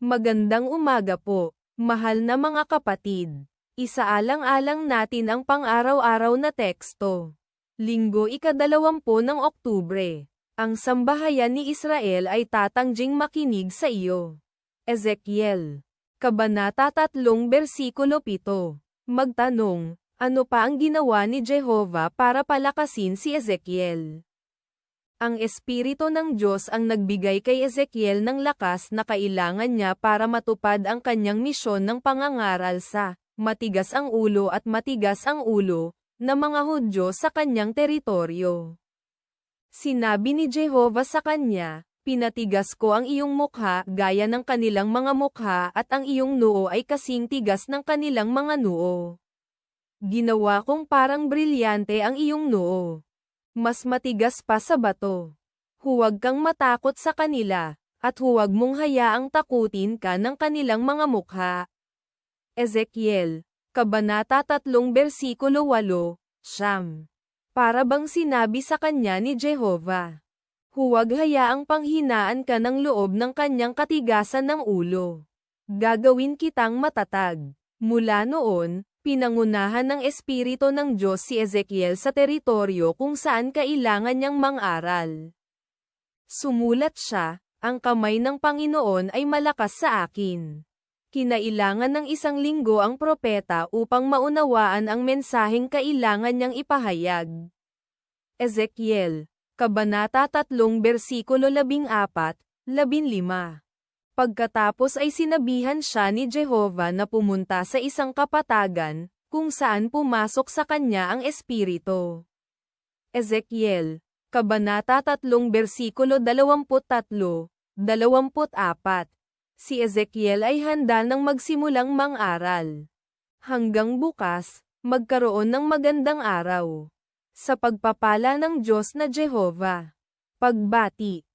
Magandang umaga po, mahal na mga kapatid. Isaalang-alang natin ang pang-araw-araw na teksto. Linggo ika-20 ng Oktubre. Ang sambahayan ni Israel ay tatangjing makinig sa iyo. Ezekiel. Kabanata 3 versikulo 7. Magtanong, ano pa ang ginawa ni Jehovah para palakasin si Ezekiel? Ang Espiritu ng Diyos ang nagbigay kay Ezekiel ng lakas na kailangan niya para matupad ang kanyang misyon ng pangangaral sa matigas ang ulo at matigas ang ulo na mga Hudyo sa kanyang teritoryo. Sinabi ni Jehovah sa kanya, pinatigas ko ang iyong mukha gaya ng kanilang mga mukha at ang iyong noo ay kasing tigas ng kanilang mga noo. Ginawa kong parang brilyante ang iyong noo. Mas matigas pa sa bato. Huwag kang matakot sa kanila, at huwag mong hayaang takutin ka ng kanilang mga mukha. Ezekiel, Kabanata 3 versikulo 8, Siyam. Para bang sinabi sa kanya ni Jehovah, huwag hayaang panghinaan ka ng loob ng kanyang katigasan ng ulo. Gagawin kitang matatag. Mula noon, pinangunahan ng Espiritu ng Diyos si Ezekiel sa teritoryo kung saan kailangan niyang mang-aral. Sumulat siya, ang kamay ng Panginoon ay malakas sa akin. Kinailangan ng 1 linggo ang propeta upang maunawaan ang mensaheng kailangan niyang ipahayag. Ezekiel, Kabanata 3 versikulo 14, 15. Pagkatapos ay sinabihan siya ni Jehovah na pumunta sa isang kapatagan, kung saan pumasok sa kanya ang Espiritu. Ezekiel, Kabanata 3 versikulo 23, 24. Si Ezekiel ay handa nang magsimulang mang-aral. Hanggang bukas, magkaroon ng magandang araw. Sa pagpapala ng Diyos na Jehovah. Pagbati.